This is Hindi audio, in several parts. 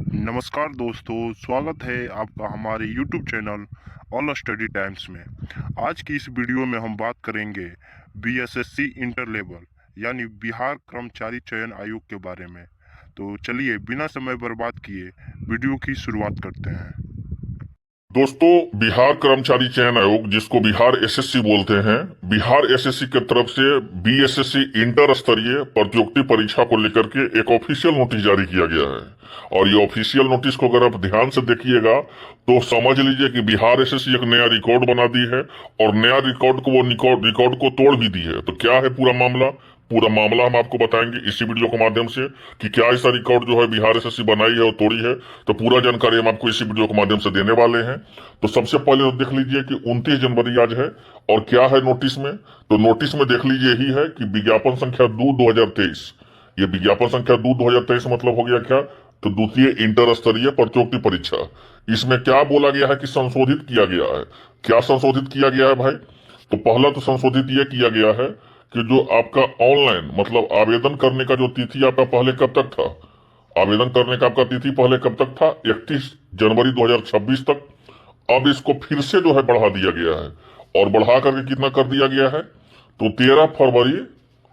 नमस्कार दोस्तों, स्वागत है आपका हमारे YouTube channel all study times में। आज की इस वीडियो में हम बात करेंगे बीएसएससी इंटर लेवल यानी बिहार कर्मचारी चयन आयोग के बारे में। तो चलिए बिना समय बर्बाद किए वीडियो की शुरुआत करते हैं। दोस्तों, बिहार कर्मचारी चयन आयोग जिसको बिहार एसएससी बोलते हैं, बिहार एसएससी की तरफ से बीएसएससी इंटर स्तरीय प्रतियोगिता परीक्षा को लेकर के एक ऑफिशियल नोटिस जारी किया गया है। और ये ऑफिशियल नोटिस को अगर आप ध्यान से देखिएगा तो समझ लीजिए कि बिहार एसएससी एक नया रिकॉर्ड बना दी है और नया रिकॉर्ड को वो रिकॉर्ड को तोड़ भी दी है। तो क्या है पूरा मामला हम आपको बताएंगे इसी वीडियो के माध्यम से कि क्या ऐसा रिकॉर्ड जो है बिहार एसएससी बनाई है और तोड़ी है। तो पूरा जानकारी हम आपको इसी वीडियो के माध्यम से देने वाले हैं। तो सबसे पहले तो देख लीजिए कि 29 जनवरी आज है और क्या है नोटिस में। तो नोटिस में देख लीजिए यही है कि विज्ञापन संख्या 2/2023। ये विज्ञापन संख्या 2/2023 मतलब हो गया क्या, तो द्वितीय इंटर स्तरीय प्रतियोगिता परीक्षा। इसमें क्या बोला गया है कि संशोधित किया गया है। क्या संशोधित किया गया है भाई? तो पहला तो संशोधित यह किया गया है कि जो आपका ऑनलाइन मतलब आवेदन करने का जो तिथि आपका पहले कब तक था, आवेदन करने का आपका तिथि पहले कब तक था, 31 जनवरी 2026 तक। अब इसको फिर से जो है बढ़ा दिया गया है और बढ़ा करके कितना कर दिया गया है, तो 13 फरवरी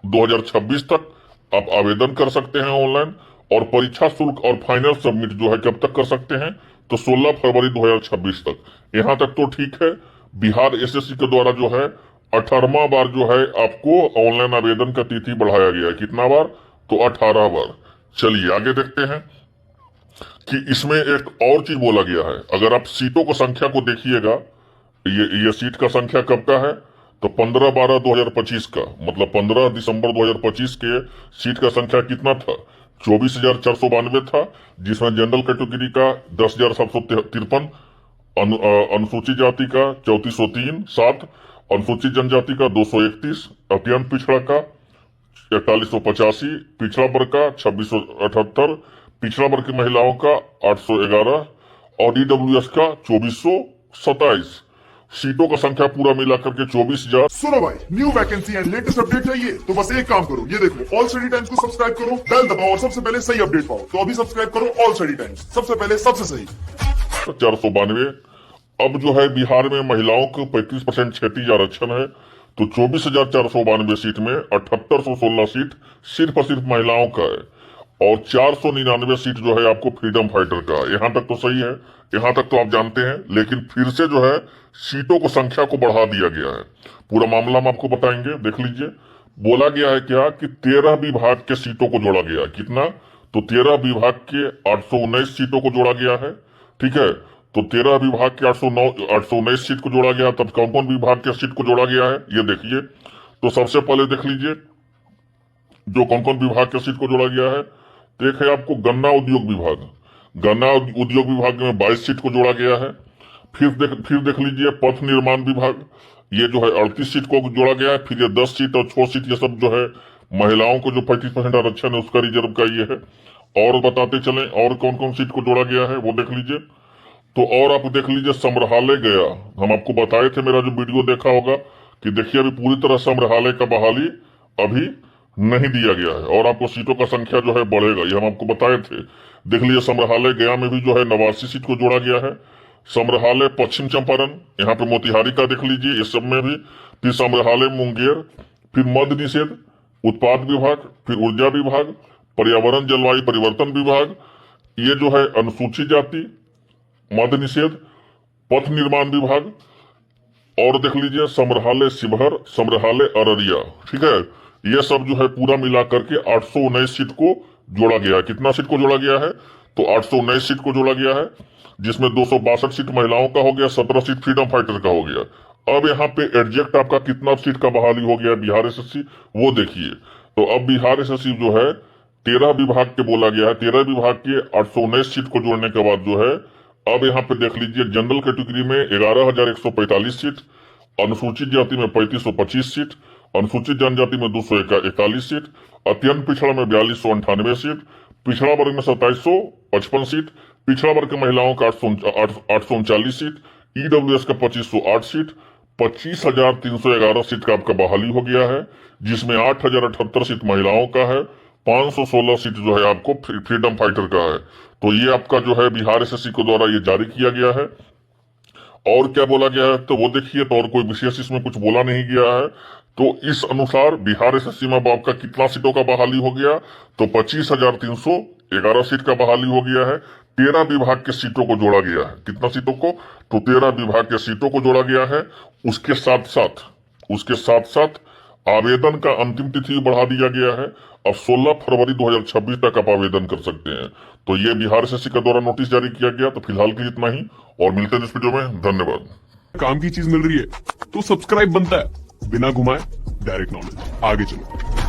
2026 तक आप आवेदन कर सकते हैं ऑनलाइन। और परीक्षा शुल्क और फाइनल सबमिट जो है कब तक कर सकते हैं, तो 16 फरवरी 2026 तक। यहां तक तो ठीक है। बिहार एसएससी के द्वारा जो है 18वां बार जो है आपको ऑनलाइन आवेदन का तिथि बढ़ाया गया है। कितना बार? तो 18 बार। चलिए आगे देखते हैं कि इसमें एक और चीज बोला गया है। अगर आप सीटों की संख्या को देखिएगा, ये सीट का संख्या कब का है, तो 15/12/2025 का, मतलब 15 दिसंबर 2025 के सीट का संख्या कितना था, 24,492 था। जिसमें जनरल कैटेगरी का 10,753, अनुसूचित जाति का 3,403 7, अनुसूचित जनजाति का 231, अत्यंत पिछड़ा का 4185, पिछड़ा वर्ग का 2678, पिछड़ा वर्ग की महिलाओं का 811 और ईडब्ल्यूएस का 2427। सीटों का संख्या पूरा मिला करके 24,000। सुनो भाई, new vacancy and latest update चाहिए तो बस एक काम करो, ये देखो ऑल स्टडी टाइम्स को सब्सक्राइब करो, बेल दबाओ और सबसे पहले सही अपडेट पाओ। तो अभी सब्सक्राइब करो ऑल स्टडी टाइम्स, सबसे पहले सबसे सही। 492। अब जो है बिहार में महिलाओं को 35% क्षैतिज आरक्षण है। तो 24,492 सीट में 7816 सीट सिर्फ और सिर्फ महिलाओं का है और 499 सीट जो है आपको फ्रीडम फाइटर का। यहाँ तक तो सही है, यहाँ तक तो आप जानते हैं। लेकिन फिर से जो है सीटों को संख्या को बढ़ा दिया गया है। पूरा मामला हम आपको बताएंगे, देख लीजिए। बोला गया है क्या कि 13 विभाग के सीटों को जोड़ा गया। कितना? तो 13 विभाग के 819 सीटों को जोड़ा गया है। ठीक है, तो 13 विभाग के 819 सीट को जोड़ा गया। तब कौन कौन विभाग के सीट को जोड़ा गया है ये देखिए। तो सबसे पहले देख लीजिए जो कौन कौन विभाग के सीट को जोड़ा गया है। तो एक है आपको गन्ना उद्योग विभाग। गन्ना उद्योग विभाग में 22 सीट को जोड़ा गया है। फिर देख लीजिए पथ निर्माण विभाग, ये जो है 38 सीट को जोड़ा गया है। फिर ये 10 सीट और 6 सीट ये सब जो है महिलाओं को जो 35% आरक्षण है उसका रिजर्व का ये है। और बताते चले और कौन कौन सीट को जोड़ा गया है वो देख लीजिए। तो और आप देख लीजिए संग्रहालय गया, हम आपको बताए थे, मेरा जो वीडियो देखा होगा कि देखिए अभी पूरी तरह संग्रहालय का बहाली अभी नहीं दिया गया है और आपको सीटों का संख्या जो है बढ़ेगा, ये हम आपको बताए थे। देख लीजिए संग्रहालय गया में भी जो है 89 सीट को जोड़ा गया है। संग्रहालय पश्चिम चंपारण, यहाँ पे मोतिहारी का देख लीजिए, इस सब में भी। फिर संग्रहालय मुंगेर, फिर मद्य निषेध, उत्पाद विभाग, फिर ऊर्जा विभाग, पर्यावरण जलवायु परिवर्तन विभाग, ये जो है अनुसूचित जाति, मद्य निषेध, पथ निर्माण विभाग। और देख लीजिए संग्रहालय शिवहर, संग्रहालय अररिया। ठीक है, ये सब जो है पूरा मिला करके 819 सीट को जोड़ा गया है। कितना सीट को जोड़ा गया है? तो 819 सीट को जोड़ा गया है, जिसमें 262 सीट महिलाओं का हो गया, 17 सीट फ्रीडम फाइटर का हो गया। अब यहाँ पे एडजेक्ट आपका कितना सीट का बहाली हो गया बिहार एसएससी, वो देखिए। तो अब बिहार एसएससी जो है 13 विभाग के बोला गया है, 13 विभाग के 819 सीट को जोड़ने के बाद जो है अब यहाँ पे देख लीजिए जनरल कैटेगरी में 11,145 सीट, अनुसूचित जाति में 3,525 सीट, अनुसूचित जनजाति में 241 सीट, अत्यंत पिछड़ा में 4,298 सीट, पिछड़ा वर्ग में 2,755 सीट, पिछड़ा वर्ग की महिलाओं का 839 सीट, ईडब्ल्यूएस का 2,508 सीट, 25,311 सीट का आपका बहाली हो गया है, जिसमें 8,078 सीट महिलाओं का है, 516 सीट जो है आपको फ्रीडम फाइटर का है। तो ये आपका जो है बिहार एसएससी के द्वारा ये जारी किया गया है। और क्या बोला गया है तो वो देखिए, तो और कोई विशेष इसमें कुछ बोला नहीं गया है। तो इस अनुसार बिहार एसएससी में अब आपका कितना सीटों का बहाली हो गया, तो 25,311 सीट का बहाली हो गया है। 13 विभाग के सीटों को जोड़ा गया है। कितना सीटों को, तो 13 विभाग के सीटों को जोड़ा गया है। उसके साथ साथ आवेदन का अंतिम तिथि बढ़ा दिया गया है। अब 16 फरवरी 2026 तक आप आवेदन कर सकते हैं। तो ये बिहार एसएससी के द्वारा नोटिस जारी किया गया। तो फिलहाल के लिए इतना ही, और मिलते हैं इस वीडियो में। धन्यवाद। काम की चीज मिल रही है तो सब्सक्राइब बनता है, बिना घुमाए डायरेक्ट नॉलेज। आगे चलो।